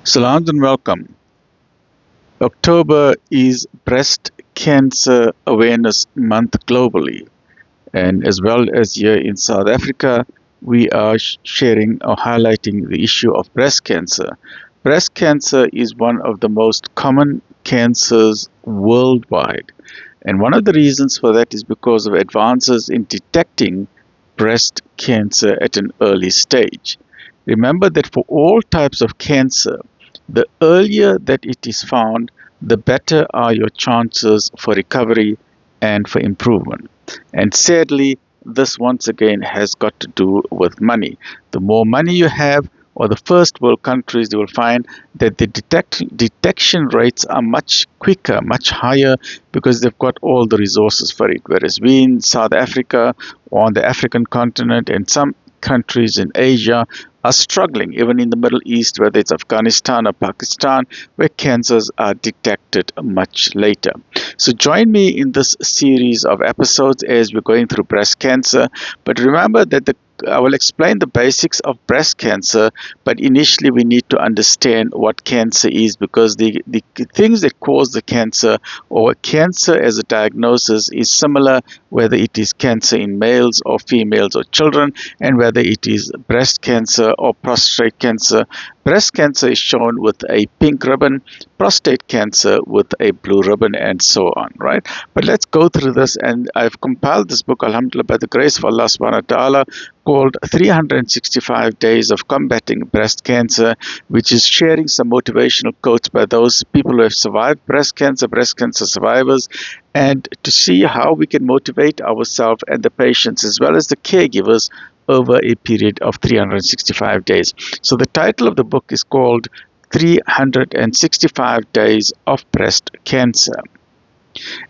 Salam and welcome. October is Breast Cancer Awareness Month globally, and as well as here in South Africa, we are sharing or highlighting the issue of breast cancer. Breast cancer is one of the most common cancers worldwide, and one of the reasons for that is because of advances in detecting breast cancer at an early stage. Remember that for all types of cancer, the earlier that it is found, the better are your chances for recovery and for improvement. And sadly, this once again has got to do with money. The more money you have, or the first world countries, you will find that the detection rates are much quicker, much higher, because they've got all the resources for it. Whereas we in South Africa, or on the African continent, and some countries in Asia are struggling, even in the Middle East, whether it's Afghanistan or Pakistan, where cancers are detected much later. So join me in this series of episodes as we're going through breast cancer. But remember that I will explain the basics of breast cancer, but initially we need to understand what cancer is, because the things that cause the cancer, or cancer as a diagnosis, is similar whether it is cancer in males or females or children, and whether it is breast cancer or prostate cancer. Breast cancer is shown with a pink ribbon, prostate cancer with a blue ribbon, and so on, right? But let's go through this, and I've compiled this book, alhamdulillah, by the grace of Allah subhanahu wa ta'ala, called 365 Days of Combating Breast Cancer, which is sharing some motivational quotes by those people who have survived breast cancer survivors, and to see how we can motivate ourselves and the patients as well as the caregivers over a period of 365 days. So the title of the book is called 365 Days of Breast Cancer.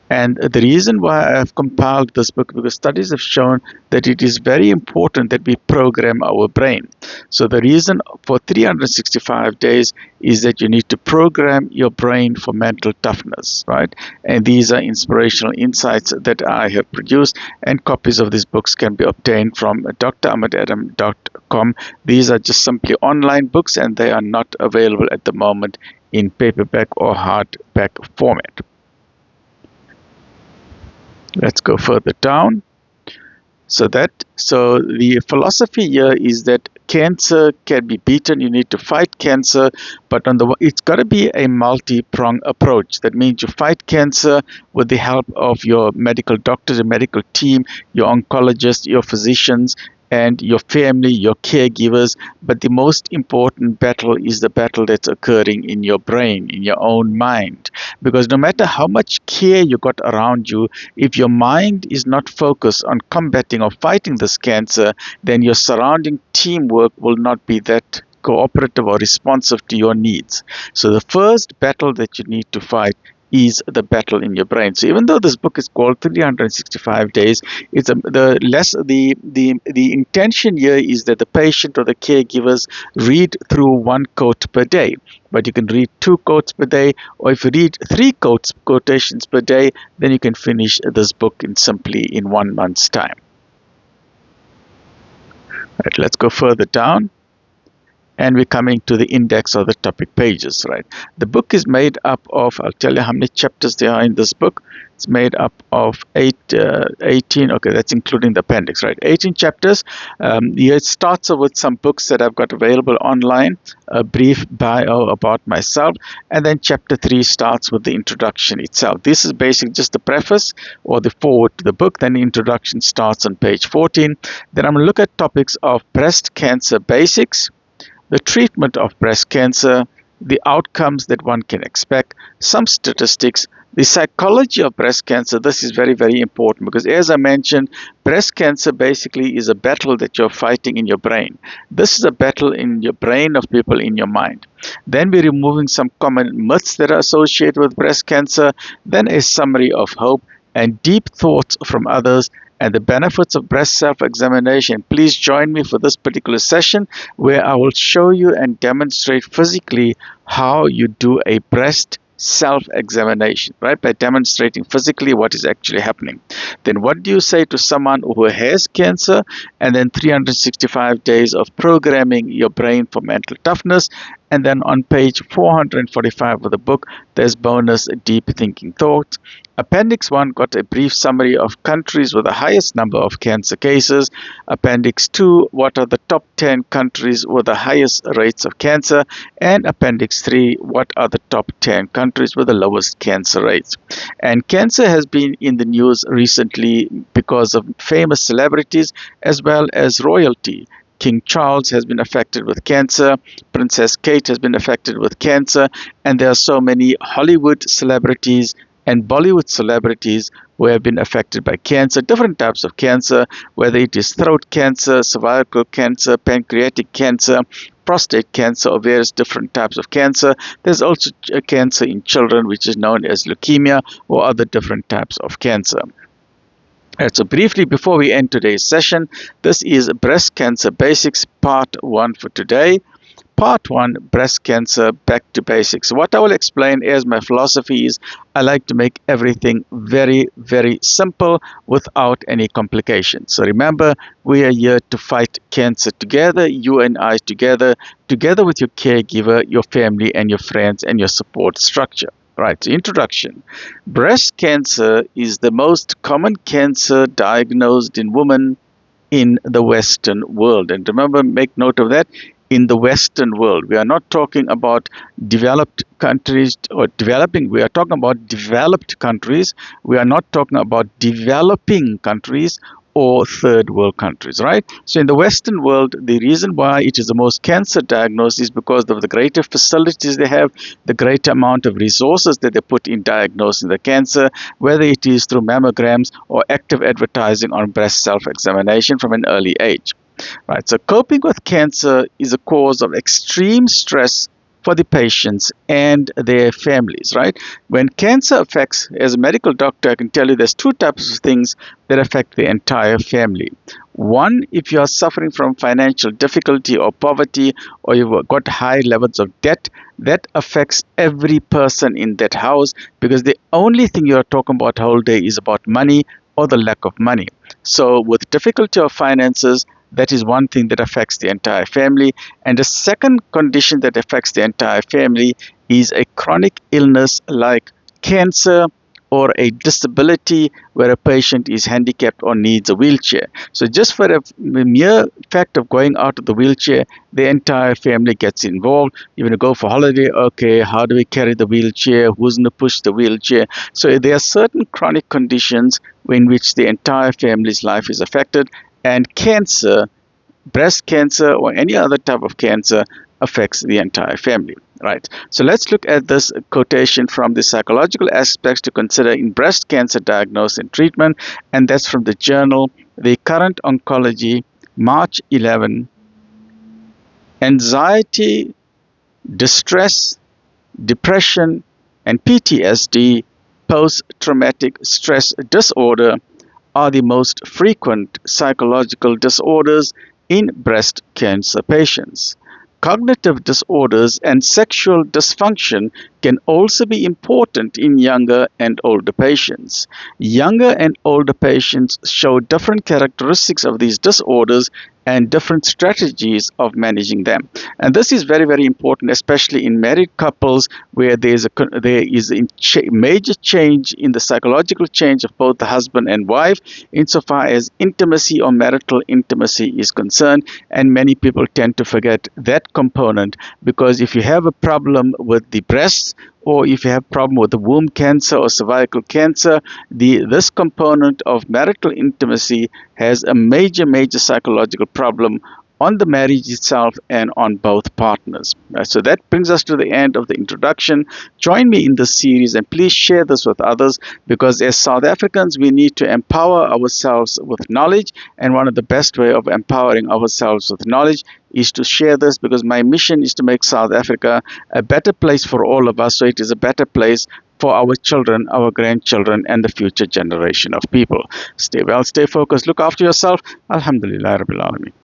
And the reason why I have compiled this book, because studies have shown that it is very important that we program our brain. So the reason for 365 days is that you need to program your brain for mental toughness, right? And these are inspirational insights that I have produced, and copies of these books can be obtained from drahmedadam.com. These are just simply online books, and they are not available at the moment in paperback or hardback format. Let's go further down. So the philosophy here is that cancer can be beaten. You need to fight cancer, but it's got to be a multi-pronged approach. That means you fight cancer with the help of your medical doctors, your medical team, your oncologists, your physicians, and your family, your caregivers. But the most important battle is the battle that's occurring in your brain, in your own mind. Because no matter how much care you got around you, if your mind is not focused on combating or fighting this cancer, then your surrounding teamwork will not be that cooperative or responsive to your needs. So the first battle that you need to fight is the battle in your brain. So even though this book is called 365 days, it's the intention here is that the patient or the caregivers read through one quote per day. But you can read 2 quotes per day, or if you read 3 quotations per day, then you can finish this book simply in 1 month's time. Right, let's go further down. And we're coming to the index or the topic pages, right? The book is made up of, I'll tell you how many chapters there are in this book. It's made up of 18, okay, that's including the appendix, right? 18 chapters. Here it starts with some books that I've got available online, a brief bio about myself, and then chapter 3 starts with the introduction itself. This is basically just the preface or the forward to the book. Then the introduction starts on page 14. Then I'm going to look at topics of breast cancer basics, the treatment of breast cancer, the outcomes that one can expect, some statistics, the psychology of breast cancer. This is very, very important, because as I mentioned, breast cancer basically is a battle that you're fighting in your brain. This is a battle in your brain of people, in your mind. Then we're removing some common myths that are associated with breast cancer, then a summary of hope and deep thoughts from others, and the benefits of breast self-examination. Please join me for this particular session, where I will show you and demonstrate physically how you do a breast self-examination, right? By demonstrating physically what is actually happening. Then what do you say to someone who has cancer? And then 365 days of programming your brain for mental toughness. And then on page 445 of the book, there's bonus deep thinking thoughts. Appendix 1 got a brief summary of countries with the highest number of cancer cases. Appendix 2, what are the top 10 countries with the highest rates of cancer? And Appendix 3, what are the top 10 countries with the lowest cancer rates? And cancer has been in the news recently because of famous celebrities as well as royalty. King Charles has been affected with cancer. Princess Kate has been affected with cancer. And there are so many Hollywood celebrities and Bollywood celebrities who have been affected by cancer, different types of cancer, whether it is throat cancer, cervical cancer, pancreatic cancer, prostate cancer, or various different types of cancer. There's also a cancer in children, which is known as leukemia, or other different types of cancer. So briefly, before we end today's session, this is Breast Cancer Basics Part 1 for today. Part 1, breast cancer, back to basics. What I will explain as my philosophy is I like to make everything very, very simple without any complications. So remember, we are here to fight cancer together, you and I together with your caregiver, your family, and your friends, and your support structure. Right, so introduction. Breast cancer is the most common cancer diagnosed in women in the Western world. And remember, make note of that, in the Western world. We are not talking about developed countries or developing. We are talking about developed countries. We are not talking about developing countries or third world countries, right? So in the Western world, the reason why it is the most cancer diagnosed is because of the greater facilities they have, the greater amount of resources that they put in diagnosing the cancer, whether it is through mammograms or active advertising on breast self-examination from an early age. Right, so coping with cancer is a cause of extreme stress for the patients and their families, right? When cancer affects, as a medical doctor, I can tell you there's two types of things that affect the entire family. One, if you are suffering from financial difficulty or poverty, or you've got high levels of debt, that affects every person in that house, because the only thing you're talking about the whole day is about money or the lack of money. So with difficulty of finances, that is one thing that affects the entire family. And the second condition that affects the entire family is a chronic illness like cancer or a disability where a patient is handicapped or needs a wheelchair. So just for the mere fact of going out of the wheelchair, the entire family gets involved. You want to go for holiday, okay, how do we carry the wheelchair? Who's going to push the wheelchair? So there are certain chronic conditions in which the entire family's life is affected. And cancer, breast cancer or any other type of cancer, affects the entire family. Right. So let's look at this quotation from the psychological aspects to consider in breast cancer diagnosis and treatment. And that's from the journal, The Current Oncology, March 11. Anxiety, distress, depression, and PTSD, post-traumatic stress disorder, are the most frequent psychological disorders in breast cancer patients. Cognitive disorders and sexual dysfunction can also be important in younger and older patients. Younger and older patients show different characteristics of these disorders and different strategies of managing them. And this is very, very important, especially in married couples where there is a major change in the psychological change of both the husband and wife insofar as intimacy or marital intimacy is concerned. And many people tend to forget that component, because if you have a problem with the breasts, or if you have a problem with the womb cancer or cervical cancer, this component of marital intimacy has a major, major psychological problem on the marriage itself and on both partners. So that brings us to the end of the introduction. Join me in this series and please share this with others, because as South Africans, we need to empower ourselves with knowledge. And one of the best way of empowering ourselves with knowledge is to share this, because my mission is to make South Africa a better place for all of us, so it is a better place for our children, our grandchildren, and the future generation of people. Stay well, stay focused, look after yourself. Alhamdulillah Rabbil Alameen.